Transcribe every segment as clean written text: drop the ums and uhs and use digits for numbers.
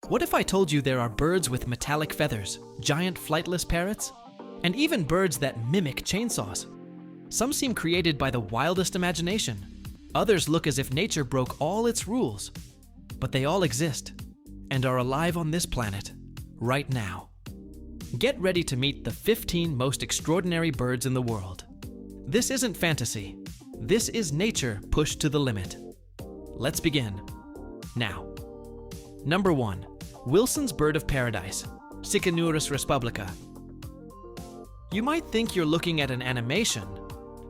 What if I told you there are birds with metallic feathers, giant flightless parrots, and even birds that mimic chainsaws? Some seem created by the wildest imagination. Others look as if nature broke all its rules. But they all exist and are alive on this planet right now. Get ready to meet the 15 most extraordinary birds in the world. This isn't fantasy. This is nature pushed to the limit. Let's begin now. Number 1. Wilson's bird of paradise, Cicanuris respublica. You might think you're looking at an animation,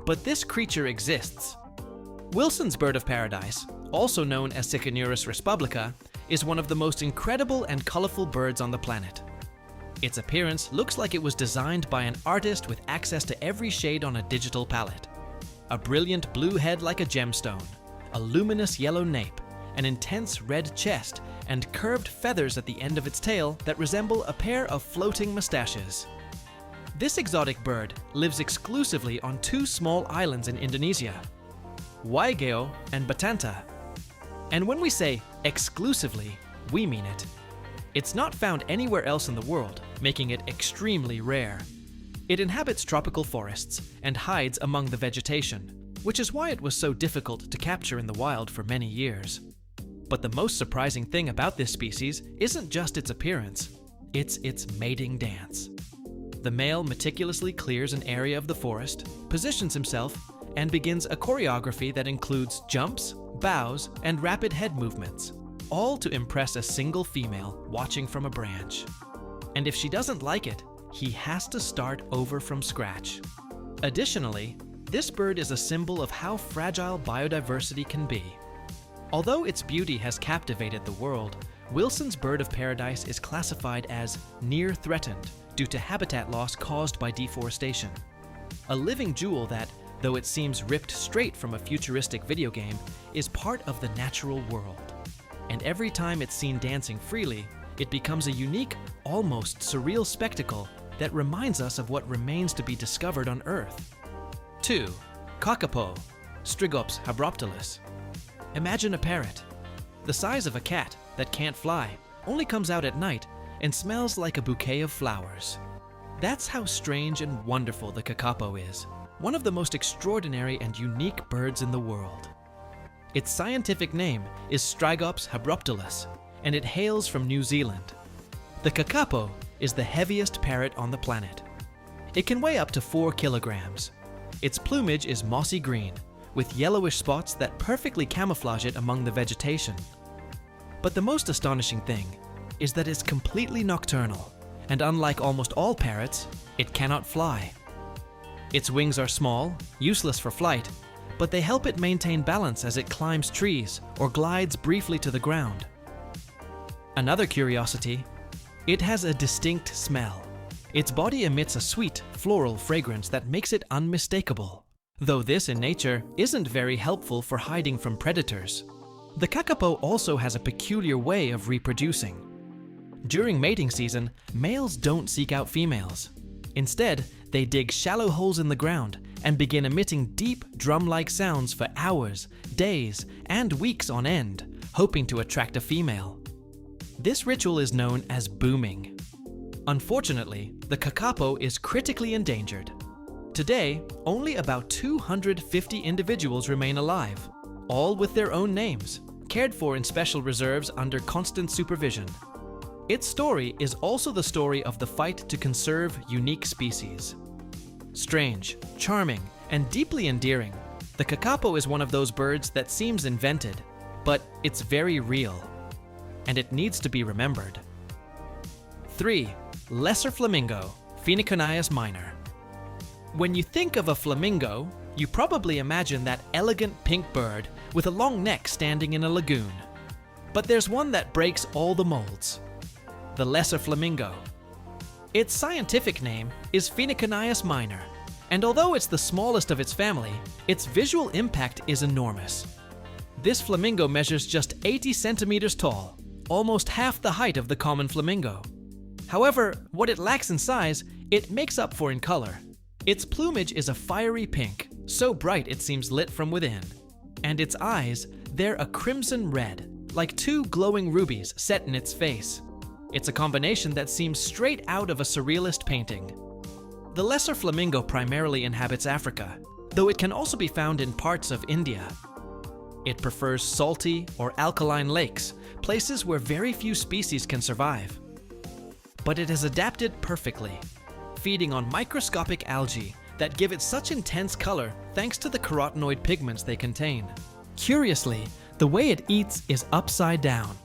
but this creature exists. Wilson's bird of paradise, also known as Cicanuris respublica, is one of the most incredible and colorful birds on the planet. Its appearance looks like it was designed by an artist with access to every shade on a digital palette. A brilliant blue head like a gemstone, a luminous yellow nape, an intense red chest, and curved feathers at the end of its tail that resemble a pair of floating mustaches. This exotic bird lives exclusively on 2 small islands in Indonesia, Waigeo and Batanta. And when we say exclusively, we mean it. It's not found anywhere else in the world, making it extremely rare. It inhabits tropical forests and hides among the vegetation, which is why it was so difficult to capture in the wild for many years. But the most surprising thing about this species isn't just its appearance, it's its mating dance. The male meticulously clears an area of the forest, positions himself, and begins a choreography that includes jumps, bows, and rapid head movements, all to impress a single female watching from a branch. And if she doesn't like it, he has to start over from scratch. Additionally, this bird is a symbol of how fragile biodiversity can be. Although its beauty has captivated the world, Wilson's bird of paradise is classified as near threatened due to habitat loss caused by deforestation. A living jewel that, though it seems ripped straight from a futuristic video game, is part of the natural world. And every time it's seen dancing freely, it becomes a unique, almost surreal spectacle that reminds us of what remains to be discovered on Earth. 2. Kakapo, Strigops habroptilus. Imagine a parrot, the size of a cat that can't fly, only comes out at night, and smells like a bouquet of flowers. That's how strange and wonderful the kakapo is, one of the most extraordinary and unique birds in the world. Its scientific name is Strigops habroptilus, and it hails from New Zealand. The kakapo is the heaviest parrot on the planet. It can weigh up to 4 kilograms. Its plumage is mossy green, with yellowish spots that perfectly camouflage it among the vegetation. But the most astonishing thing is that it's completely nocturnal, and unlike almost all parrots, it cannot fly. Its wings are small, useless for flight, but they help it maintain balance as it climbs trees or glides briefly to the ground. Another curiosity, it has a distinct smell. Its body emits a sweet, floral fragrance that makes it unmistakable. Though this in nature isn't very helpful for hiding from predators. The kakapo also has a peculiar way of reproducing. During mating season, males don't seek out females. Instead, they dig shallow holes in the ground and begin emitting deep, drum-like sounds for hours, days, and weeks on end, hoping to attract a female. This ritual is known as booming. Unfortunately, the kakapo is critically endangered. Today, only about 250 individuals remain alive, all with their own names, cared for in special reserves under constant supervision. Its story is also the story of the fight to conserve unique species. Strange, charming, and deeply endearing, the kakapo is one of those birds that seems invented, but it's very real, and it needs to be remembered. 3. Lesser flamingo, Phoeniconias minor. When you think of a flamingo, you probably imagine that elegant pink bird with a long neck standing in a lagoon. But there's one that breaks all the molds. The lesser flamingo. Its scientific name is Phoeniconias minor, and although it's the smallest of its family, its visual impact is enormous. This flamingo measures just 80 centimeters tall, almost half the height of the common flamingo. However, what it lacks in size, it makes up for in color. Its plumage is a fiery pink, so bright it seems lit from within. And its eyes, they're a crimson red, like 2 glowing rubies set in its face. It's a combination that seems straight out of a surrealist painting. The lesser flamingo primarily inhabits Africa, though it can also be found in parts of India. It prefers salty or alkaline lakes, places where very few species can survive. But it has adapted perfectly, feeding on microscopic algae that give it such intense color thanks to the carotenoid pigments they contain. Curiously, the way it eats is upside down.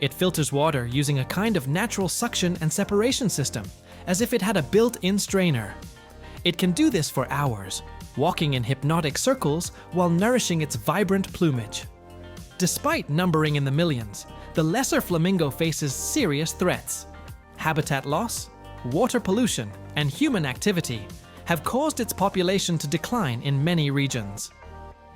It filters water using a kind of natural suction and separation system, as if it had a built-in strainer. It can do this for hours, walking in hypnotic circles while nourishing its vibrant plumage. Despite numbering in the millions, the lesser flamingo faces serious threats. Habitat loss, water pollution, and human activity have caused its population to decline in many regions.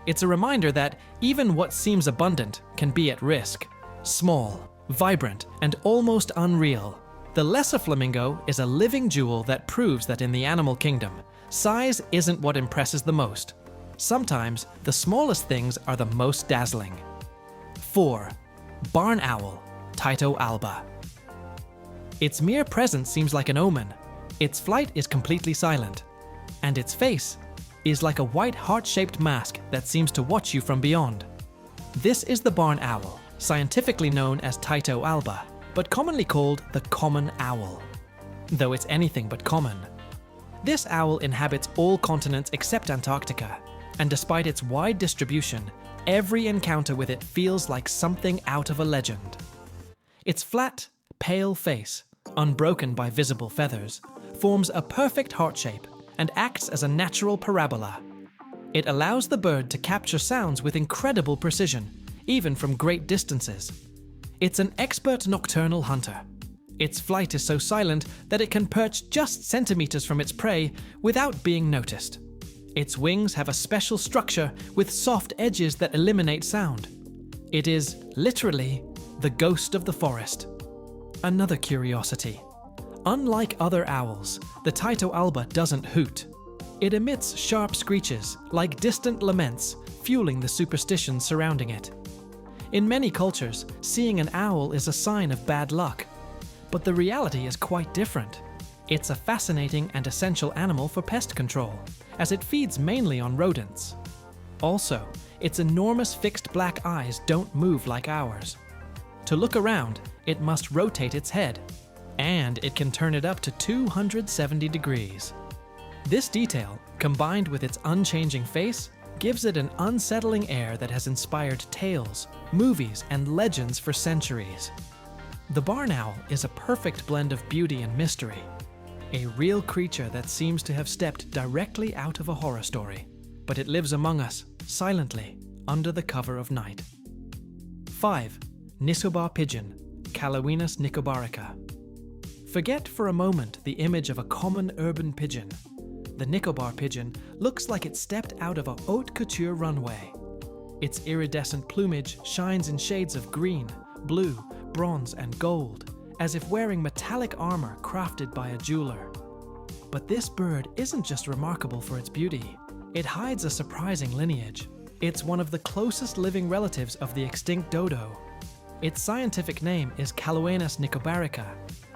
It's a reminder that even what seems abundant can be at risk. Small, vibrant, and almost unreal, the lesser flamingo is a living jewel that proves that in the animal kingdom, size isn't what impresses the most. Sometimes, the smallest things are the most dazzling. 4. Barn owl, Tyto alba. Its mere presence seems like an omen. Its flight is completely silent, and its face is like a white heart-shaped mask that seems to watch you from beyond. This is the barn owl, scientifically known as Tyto alba, but commonly called the common owl, though it's anything but common. This owl inhabits all continents except Antarctica, and despite its wide distribution, every encounter with it feels like something out of a legend. Its flat, pale face, unbroken by visible feathers, forms a perfect heart shape and acts as a natural parabola. It allows the bird to capture sounds with incredible precision, even from great distances. It's an expert nocturnal hunter. Its flight is so silent that it can perch just centimeters from its prey without being noticed. Its wings have a special structure with soft edges that eliminate sound. It is, literally, the ghost of the forest. Another curiosity. Unlike other owls, the Tyto alba doesn't hoot. It emits sharp screeches, like distant laments, fueling the superstitions surrounding it. In many cultures, seeing an owl is a sign of bad luck. But the reality is quite different. It's a fascinating and essential animal for pest control, as it feeds mainly on rodents. Also, its enormous fixed black eyes don't move like ours. To look around, it must rotate its head, and it can turn it up to 270 degrees. This detail, combined with its unchanging face, gives it an unsettling air that has inspired tales, movies, and legends for centuries. The barn owl is a perfect blend of beauty and mystery, a real creature that seems to have stepped directly out of a horror story, but it lives among us, silently, under the cover of night. 5. Nicobar pigeon, Calawenus nicobarica. Forget for a moment the image of a common urban pigeon. The Nicobar pigeon looks like it stepped out of a haute couture runway. Its iridescent plumage shines in shades of green, blue, bronze, and gold, as if wearing metallic armor crafted by a jeweler. But this bird isn't just remarkable for its beauty. It hides a surprising lineage. It's one of the closest living relatives of the extinct dodo. Its scientific name is Calawenus nicobarica,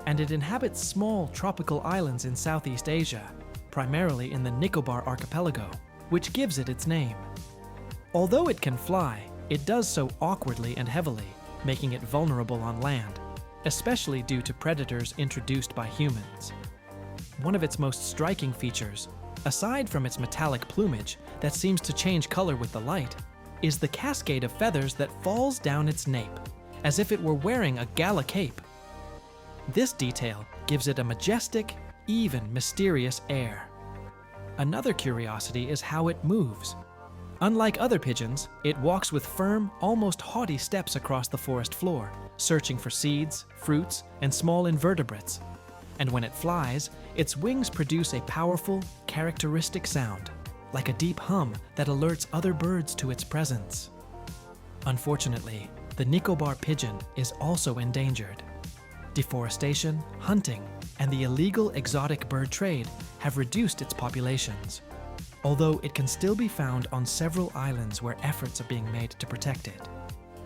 and it inhabits small tropical islands in Southeast Asia, primarily in the Nicobar archipelago, which gives it its name. Although it can fly, it does so awkwardly and heavily, making it vulnerable on land, especially due to predators introduced by humans. One of its most striking features, aside from its metallic plumage that seems to change color with the light, is the cascade of feathers that falls down its nape, as if it were wearing a gala cape. This detail gives it a majestic, even mysterious air. Another curiosity is how it moves. Unlike other pigeons, it walks with firm, almost haughty steps across the forest floor, searching for seeds, fruits, and small invertebrates. And when it flies, its wings produce a powerful, characteristic sound, like a deep hum that alerts other birds to its presence. Unfortunately, the Nicobar pigeon is also endangered. Deforestation, hunting, and the illegal exotic bird trade have reduced its populations, although it can still be found on several islands where efforts are being made to protect it.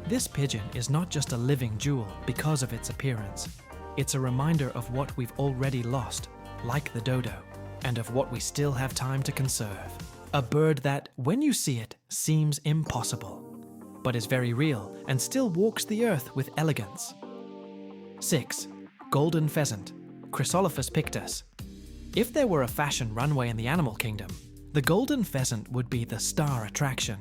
This pigeon is not just a living jewel because of its appearance. It's a reminder of what we've already lost, like the dodo, and of what we still have time to conserve. A bird that, when you see it, seems impossible, but is very real and still walks the earth with elegance. 6. Golden pheasant, Chrysolophus pictus. If there were a fashion runway in the animal kingdom, the golden pheasant would be the star attraction.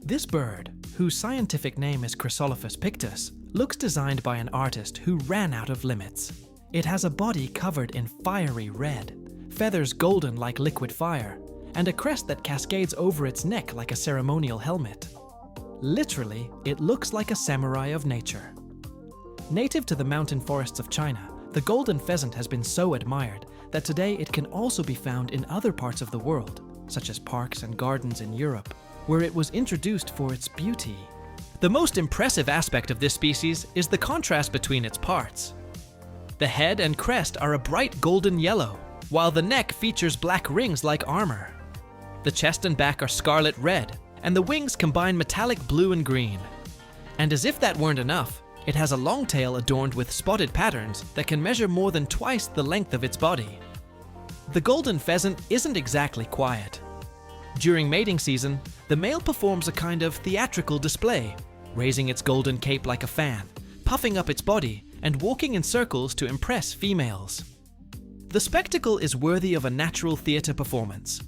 This bird, whose scientific name is Chrysolophus pictus, looks designed by an artist who ran out of limits. It has a body covered in fiery red, feathers golden like liquid fire, and a crest that cascades over its neck like a ceremonial helmet. Literally, it looks like a samurai of nature. Native to the mountain forests of China, the golden pheasant has been so admired that today it can also be found in other parts of the world, such as parks and gardens in Europe, where it was introduced for its beauty. The most impressive aspect of this species is the contrast between its parts. The head and crest are a bright golden yellow, while the neck features black rings like armor. The chest and back are scarlet red, and the wings combine metallic blue and green. And as if that weren't enough, it has a long tail adorned with spotted patterns that can measure more than twice the length of its body. The golden pheasant isn't exactly quiet. During mating season, the male performs a kind of theatrical display, raising its golden cape like a fan, puffing up its body, and walking in circles to impress females. The spectacle is worthy of a natural theater performance.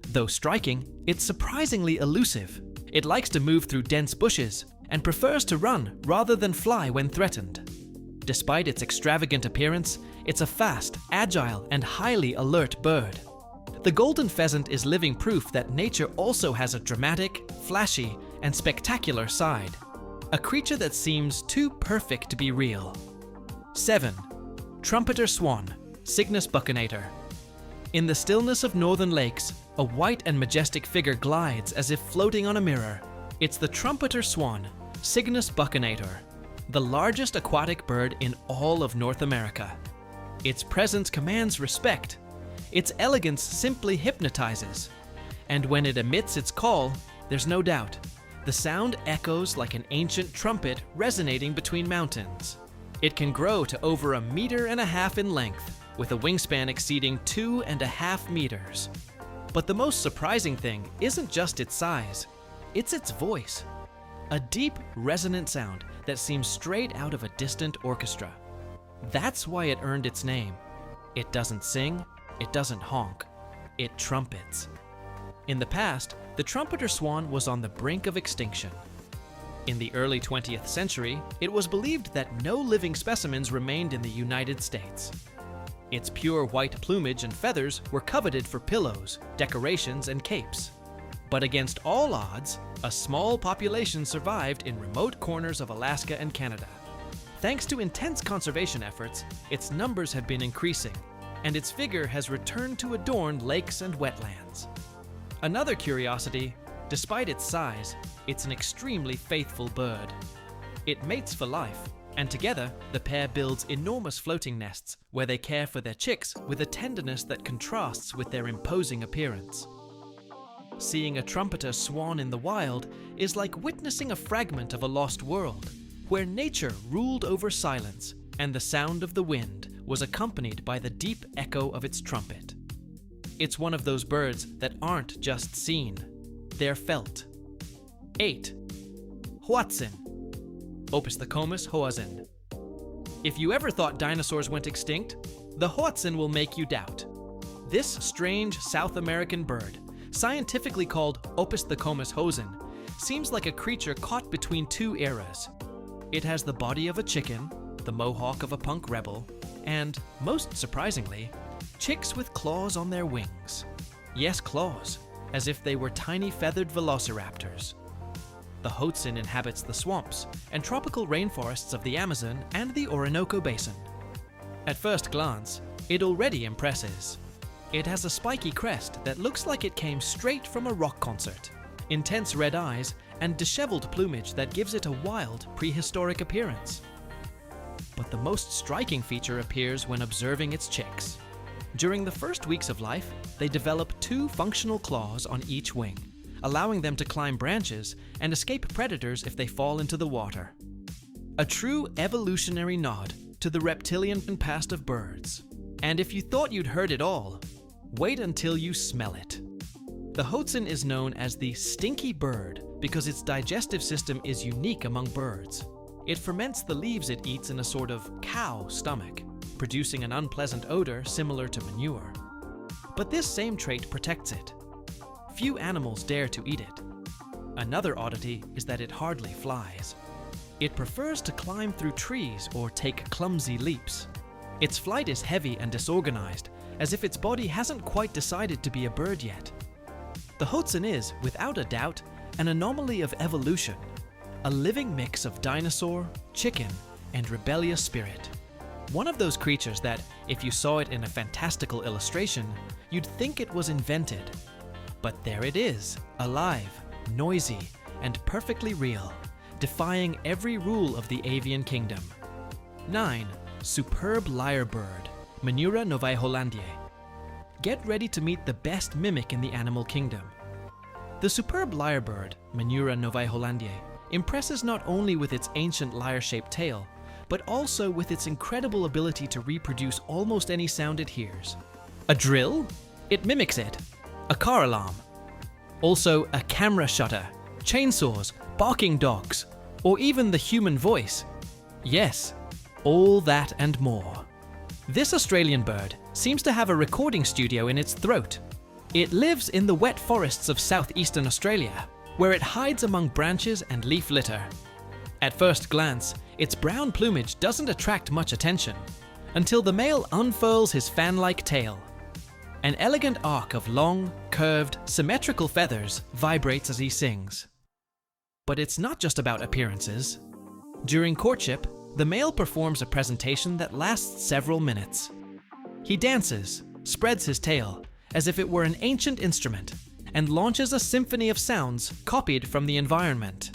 Though striking, it's surprisingly elusive. It likes to move through dense bushes and prefers to run rather than fly when threatened. Despite its extravagant appearance, it's a fast, agile, and highly alert bird. The golden pheasant is living proof that nature also has a dramatic, flashy, and spectacular side. A creature that seems too perfect to be real. 7. Trumpeter swan, Cygnus buccinator. In the stillness of northern lakes, a white and majestic figure glides as if floating on a mirror. It's the trumpeter swan, Cygnus buccinator, the largest aquatic bird in all of North America. Its presence commands respect. Its elegance simply hypnotizes. And when it emits its call, there's no doubt. The sound echoes like an ancient trumpet resonating between mountains. It can grow to over 1.5 meters in length, with a wingspan exceeding 2.5 meters. But the most surprising thing isn't just its size, it's its voice. A deep, resonant sound that seems straight out of a distant orchestra. That's why it earned its name. It doesn't sing, it doesn't honk, it trumpets. In the past, the trumpeter swan was on the brink of extinction. In the early 20th century, it was believed that no living specimens remained in the United States. Its pure white plumage and feathers were coveted for pillows, decorations, and capes. But against all odds, a small population survived in remote corners of Alaska and Canada. Thanks to intense conservation efforts, its numbers have been increasing, and its figure has returned to adorn lakes and wetlands. Another curiosity, despite its size, it's an extremely faithful bird. It mates for life, and together, the pair builds enormous floating nests where they care for their chicks with a tenderness that contrasts with their imposing appearance. Seeing a trumpeter swan in the wild is like witnessing a fragment of a lost world, where nature ruled over silence and the sound of the wind was accompanied by the deep echo of its trumpet. It's one of those birds that aren't just seen, they're felt. 8. Hoatzin, Opisthocomus hoatzin. If you ever thought dinosaurs went extinct, the Hoatzin will make you doubt. This strange South American bird, scientifically called Opisthocomus hoatzin, seems like a creature caught between two eras. It has the body of a chicken, the mohawk of a punk rebel, and, most surprisingly, chicks with claws on their wings. Yes, claws, as if they were tiny feathered velociraptors. The Hoatzin inhabits the swamps and tropical rainforests of the Amazon and the Orinoco Basin. At first glance, it already impresses. It has a spiky crest that looks like it came straight from a rock concert, intense red eyes, and disheveled plumage that gives it a wild, prehistoric appearance. But the most striking feature appears when observing its chicks. During the first weeks of life, they develop 2 functional claws on each wing, allowing them to climb branches and escape predators if they fall into the water. A true evolutionary nod, to the reptilian past of birds. And if you thought you'd heard it all, wait until you smell it. The Hoatzin is known as the stinky bird because its digestive system is unique among birds. It ferments the leaves it eats in a sort of cow stomach, producing an unpleasant odor similar to manure. But this same trait protects it. Few animals dare to eat it. Another oddity is that it hardly flies. It prefers to climb through trees or take clumsy leaps. Its flight is heavy and disorganized, as if its body hasn't quite decided to be a bird yet. The Hoatzin is, without a doubt, an anomaly of evolution, a living mix of dinosaur, chicken, and rebellious spirit. One of those creatures that, if you saw it in a fantastical illustration, you'd think it was invented. But there it is, alive, noisy, and perfectly real, defying every rule of the avian kingdom. 9. Superb lyrebird, Menura novaehollandiae. Get ready to meet the best mimic in the animal kingdom. The superb lyrebird, Menura novaehollandiae, impresses not only with its ancient lyre-shaped tail, but also with its incredible ability to reproduce almost any sound it hears. A drill? It mimics it. A car alarm. Also a camera shutter, chainsaws, barking dogs, or even the human voice. Yes, all that and more. This Australian bird seems to have a recording studio in its throat. It lives in the wet forests of southeastern Australia, where it hides among branches and leaf litter. At first glance, its brown plumage doesn't attract much attention, until the male unfurls his fan-like tail. An elegant arc of long, curved, symmetrical feathers vibrates as he sings. But it's not just about appearances. During courtship, the male performs a presentation that lasts several minutes. He dances, spreads his tail, as if it were an ancient instrument, and launches a symphony of sounds copied from the environment.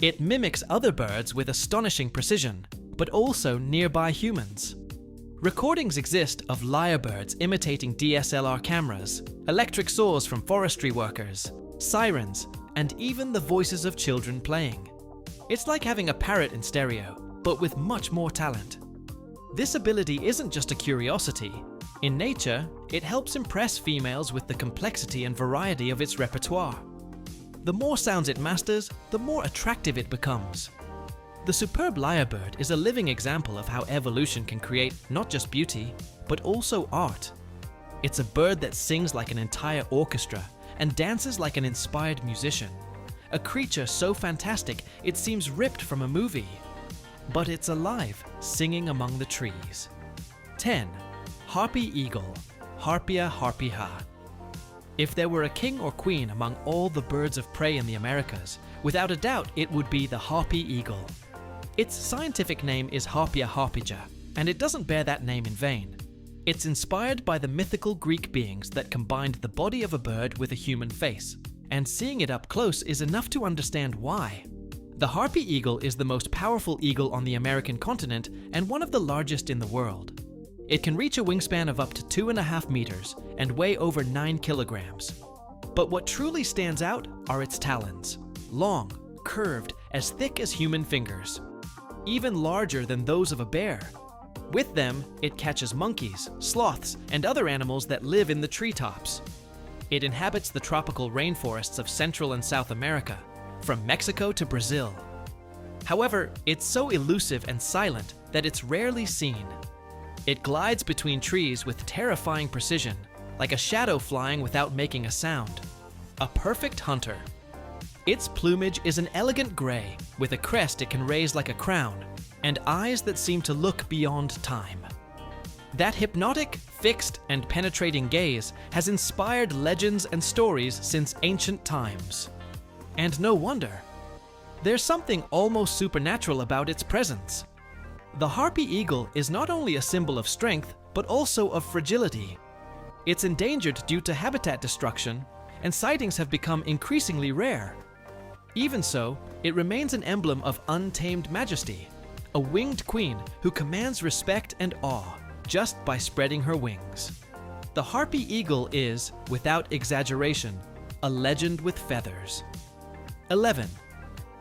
It mimics other birds with astonishing precision, but also nearby humans. Recordings exist of lyrebirds imitating DSLR cameras, electric saws from forestry workers, sirens, and even the voices of children playing. It's like having a parrot in stereo, but with much more talent. This ability isn't just a curiosity. In nature, it helps impress females with the complexity and variety of its repertoire. The more sounds it masters, the more attractive it becomes. The superb lyrebird is a living example of how evolution can create not just beauty, but also art. It's a bird that sings like an entire orchestra and dances like an inspired musician. A creature so fantastic it seems ripped from a movie. But it's alive, singing among the trees. 10. Harpy eagle, Harpia harpiha. If there were a king or queen among all the birds of prey in the Americas, without a doubt it would be the harpy eagle. Its scientific name is Harpia harpija, and it doesn't bear that name in vain. It's inspired by the mythical Greek beings that combined the body of a bird with a human face, and seeing it up close is enough to understand why. The harpy eagle is the most powerful eagle on the American continent and one of the largest in the world. It can reach a wingspan of up to 2.5 meters and weigh over 9 kilograms. But what truly stands out are its talons, long, curved, as thick as human fingers, even larger than those of a bear. With them, it catches monkeys, sloths, and other animals that live in the treetops. It inhabits the tropical rainforests of Central and South America, from Mexico to Brazil. However, it's so elusive and silent that it's rarely seen. It glides between trees with terrifying precision, like a shadow flying without making a sound. A perfect hunter. Its plumage is an elegant gray, with a crest it can raise like a crown, and eyes that seem to look beyond time. That hypnotic, fixed, and penetrating gaze has inspired legends and stories since ancient times. And no wonder. There's something almost supernatural about its presence. The harpy eagle is not only a symbol of strength, but also of fragility. It's endangered due to habitat destruction, and sightings have become increasingly rare. Even so, it remains an emblem of untamed majesty, a winged queen who commands respect and awe just by spreading her wings. The harpy eagle is, without exaggeration, a legend with feathers. 11.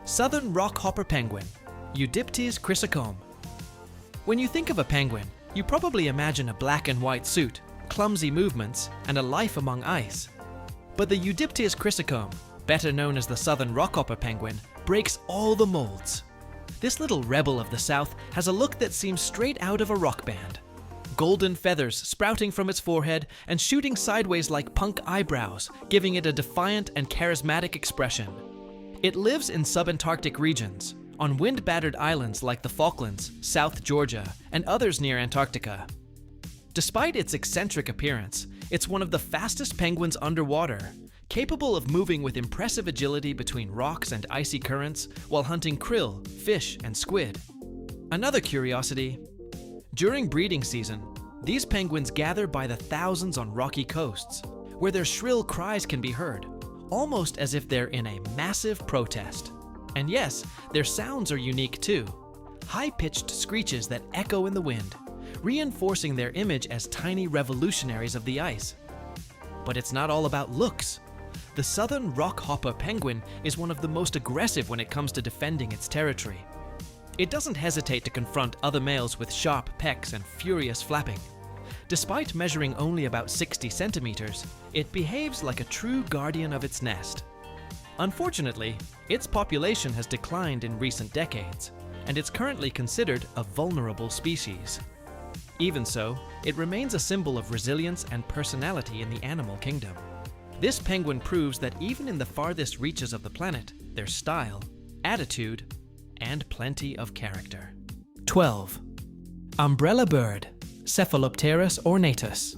Southern rockhopper penguin, Eudiptes chrysocome. When you think of a penguin, you probably imagine a black and white suit, clumsy movements, and a life among ice. But the Eudyptes chrysocombe, better known as the southern rockhopper penguin, breaks all the molds. This little rebel of the south has a look that seems straight out of a rock band. Golden feathers sprouting from its forehead and shooting sideways like punk eyebrows, giving it a defiant and charismatic expression. It lives in subantarctic regions, on wind-battered islands like the Falklands, South Georgia, and others near Antarctica. Despite its eccentric appearance, it's one of the fastest penguins underwater, capable of moving with impressive agility between rocks and icy currents while hunting krill, fish, and squid. Another curiosity: during breeding season, these penguins gather by the thousands on rocky coasts, where their shrill cries can be heard, almost as if they're in a massive protest. And yes, their sounds are unique too. High-pitched screeches that echo in the wind, reinforcing their image as tiny revolutionaries of the ice. But it's not all about looks. The southern rockhopper penguin is one of the most aggressive when it comes to defending its territory. It doesn't hesitate to confront other males with sharp pecks and furious flapping. Despite measuring only about 60 centimeters, it behaves like a true guardian of its nest. Unfortunately, its population has declined in recent decades, and it's currently considered a vulnerable species. Even so, it remains a symbol of resilience and personality in the animal kingdom. This penguin proves that even in the farthest reaches of the planet, there's style, attitude, and plenty of character. 12. Umbrella bird, Cephalopterus ornatus.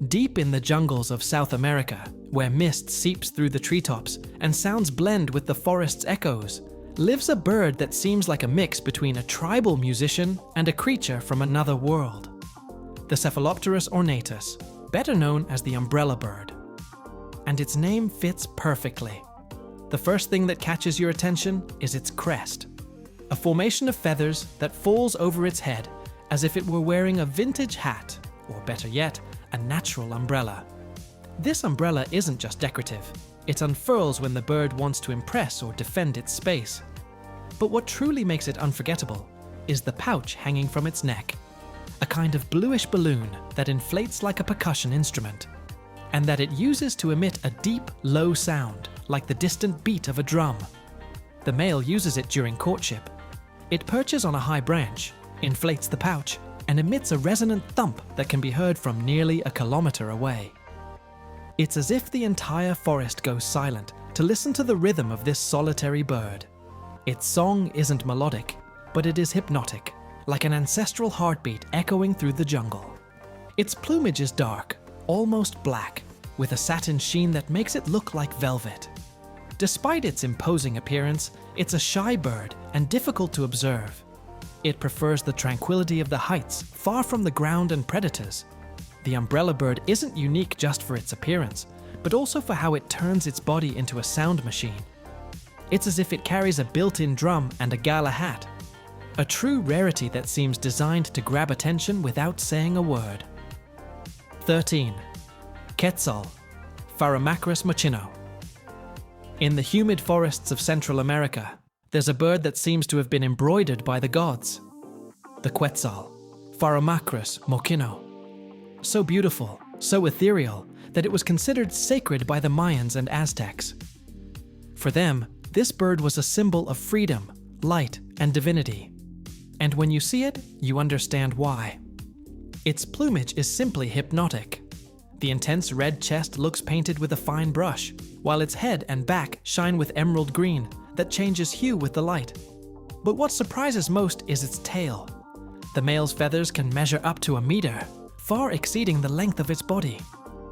Deep in the jungles of South America, where mist seeps through the treetops and sounds blend with the forest's echoes, lives a bird that seems like a mix between a tribal musician and a creature from another world. The Cephalopterus ornatus, better known as the umbrella bird. And its name fits perfectly. The first thing that catches your attention is its crest, a formation of feathers that falls over its head as if it were wearing a vintage hat, or better yet, a natural umbrella. This umbrella isn't just decorative. It unfurls when the bird wants to impress or defend its space. But what truly makes it unforgettable is the pouch hanging from its neck, a kind of bluish balloon that inflates like a percussion instrument, and that it uses to emit a deep, low sound, like the distant beat of a drum. The male uses it during courtship. It perches on a high branch, inflates the pouch, and emits a resonant thump that can be heard from nearly a kilometer away. It's as if the entire forest goes silent to listen to the rhythm of this solitary bird. Its song isn't melodic, but it is hypnotic, like an ancestral heartbeat echoing through the jungle. Its plumage is dark, almost black, with a satin sheen that makes it look like velvet. Despite its imposing appearance, it's a shy bird and difficult to observe. It prefers the tranquility of the heights, far from the ground and predators. The umbrella bird isn't unique just for its appearance, but also for how it turns its body into a sound machine. It's as if it carries a built-in drum and a gala hat, a true rarity that seems designed to grab attention without saying a word. 13. Quetzal, Pharamacris mochino. In the humid forests of Central America, there's a bird that seems to have been embroidered by the gods. The Quetzal, Pharamacris mochino. So beautiful, so ethereal, that it was considered sacred by the Mayans and Aztecs. For them, this bird was a symbol of freedom, light, and divinity. And when you see it, you understand why. Its plumage is simply hypnotic. The intense red chest looks painted with a fine brush, while its head and back shine with emerald green that changes hue with the light. But what surprises most is its tail. The male's feathers can measure up to a meter, far exceeding the length of its body.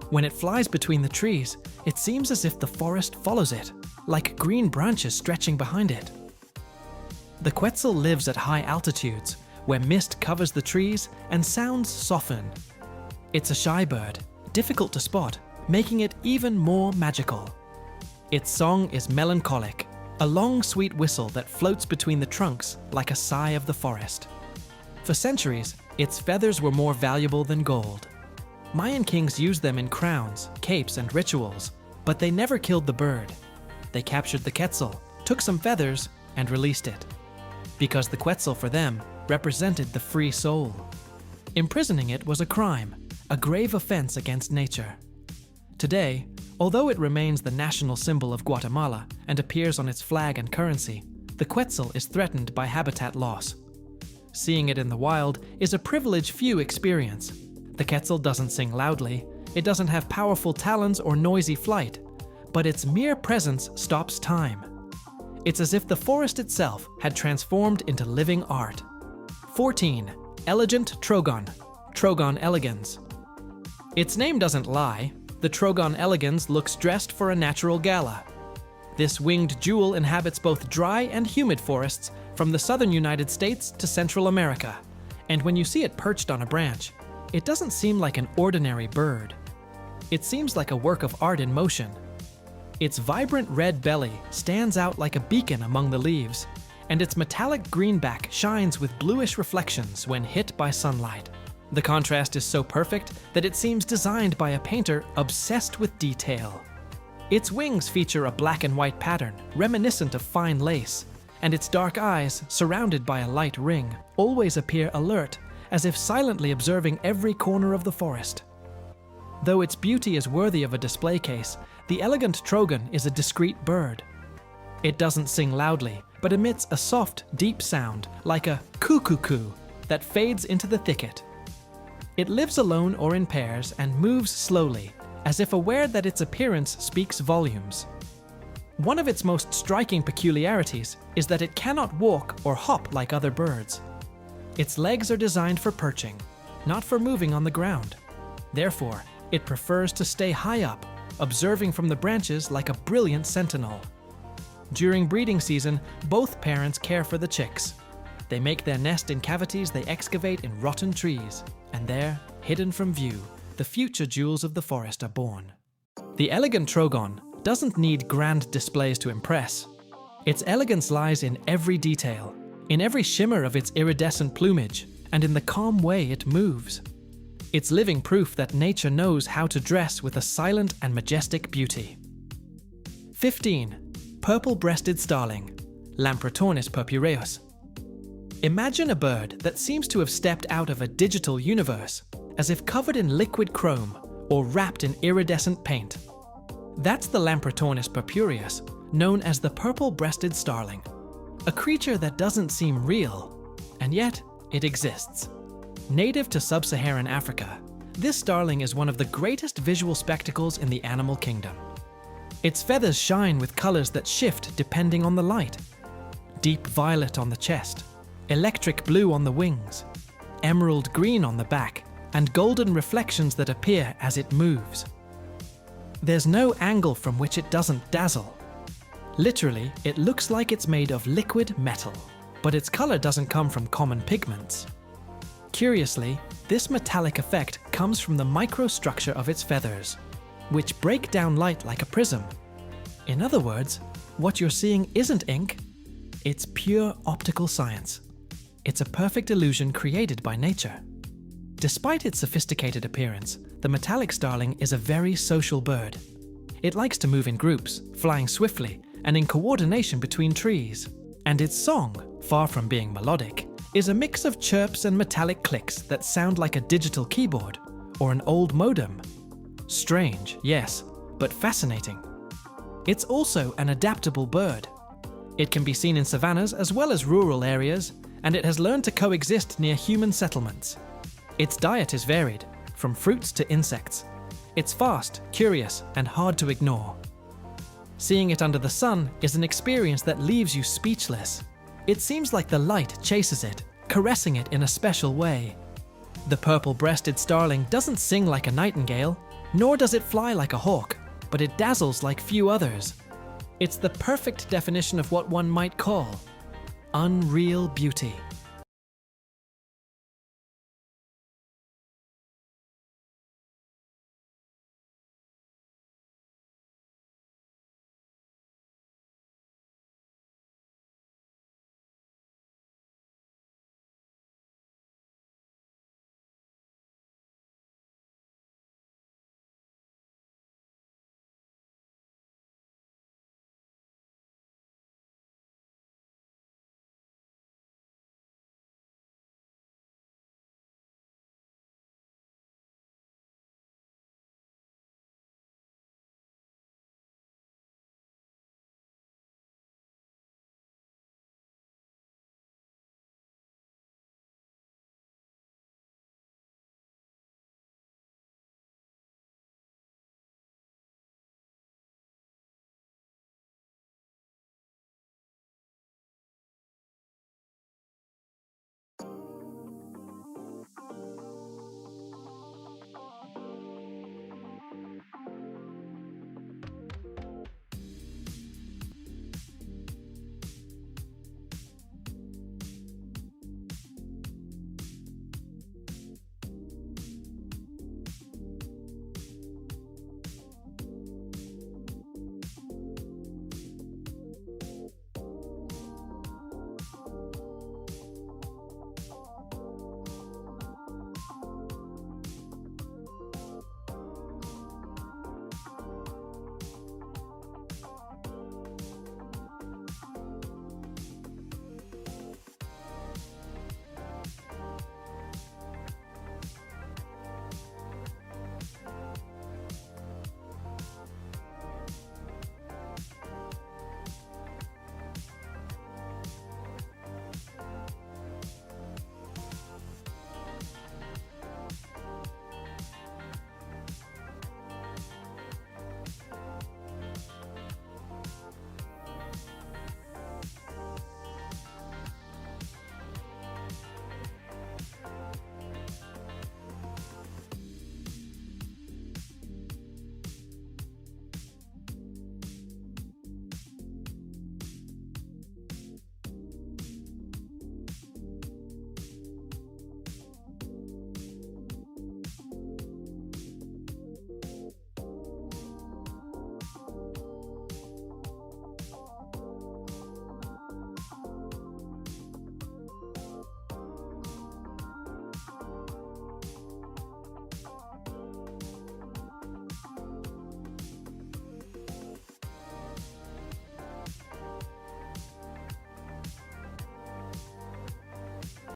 When it flies between the trees, it seems as if the forest follows it, like green branches stretching behind it. The Quetzal lives at high altitudes, where mist covers the trees and sounds soften. It's a shy bird, difficult to spot, making it even more magical. Its song is melancholic, a long sweet whistle that floats between the trunks like a sigh of the forest. For centuries, its feathers were more valuable than gold. Mayan kings used them in crowns, capes, and rituals, but they never killed the bird. They captured the Quetzal, took some feathers, and released it. Because the Quetzal for them represented the free soul. Imprisoning it was a crime, a grave offense against nature. Today, although it remains the national symbol of Guatemala and appears on its flag and currency, the Quetzal is threatened by habitat loss. Seeing it in the wild is a privilege few experience. The Quetzal doesn't sing loudly, it doesn't have powerful talons or noisy flight, but its mere presence stops time. It's as if the forest itself had transformed into living art. 14. Elegant trogon, Trogon elegans. Its name doesn't lie. The Trogon elegans looks dressed for a natural gala. This winged jewel inhabits both dry and humid forests from the southern United States to Central America, and when you see it perched on a branch, it doesn't seem like an ordinary bird. It seems like a work of art in motion. Its vibrant red belly stands out like a beacon among the leaves, and its metallic greenback shines with bluish reflections when hit by sunlight. The contrast is so perfect that it seems designed by a painter obsessed with detail. Its wings feature a black and white pattern, reminiscent of fine lace, and its dark eyes, surrounded by a light ring, always appear alert, as if silently observing every corner of the forest. Though its beauty is worthy of a display case, the elegant trogon is a discreet bird. It doesn't sing loudly, but emits a soft, deep sound, like a coo-coo-coo, that fades into the thicket. It lives alone or in pairs and moves slowly, as if aware that its appearance speaks volumes. One of its most striking peculiarities is that it cannot walk or hop like other birds. Its legs are designed for perching, not for moving on the ground. Therefore, it prefers to stay high up, observing from the branches like a brilliant sentinel. During breeding season, both parents care for the chicks. They make their nest in cavities they excavate in rotten trees, and there, hidden from view, the future jewels of the forest are born. The elegant trogon doesn't need grand displays to impress. Its elegance lies in every detail, in every shimmer of its iridescent plumage, and in the calm way it moves. It's living proof that nature knows how to dress with a silent and majestic beauty. 15. Purple-breasted starling, Lamprotornis purpureus. Imagine a bird that seems to have stepped out of a digital universe, as if covered in liquid chrome or wrapped in iridescent paint. That's the Lamprotornis purpureus, known as the purple-breasted starling, a creature that doesn't seem real, and yet it exists. Native to sub-Saharan Africa, this starling is one of the greatest visual spectacles in the animal kingdom. Its feathers shine with colors that shift depending on the light. Deep violet on the chest, electric blue on the wings, emerald green on the back, and golden reflections that appear as it moves. There's no angle from which it doesn't dazzle. Literally, it looks like it's made of liquid metal, but its color doesn't come from common pigments. Curiously, this metallic effect comes from the microstructure of its feathers, which break down light like a prism. In other words, what you're seeing isn't ink, it's pure optical science. It's a perfect illusion created by nature. Despite its sophisticated appearance, the metallic starling is a very social bird. It likes to move in groups, flying swiftly, and in coordination between trees. And its song, far from being melodic, is a mix of chirps and metallic clicks that sound like a digital keyboard or an old modem. Strange, yes, but fascinating. It's also an adaptable bird. It can be seen in savannas as well as rural areas, and it has learned to coexist near human settlements. Its diet is varied, from fruits to insects. It's fast, curious, and hard to ignore. Seeing it under the sun is an experience that leaves you speechless. It seems like the light chases it, caressing it in a special way. The purple-breasted starling doesn't sing like a nightingale, nor does it fly like a hawk, but it dazzles like few others. It's the perfect definition of what one might call unreal beauty.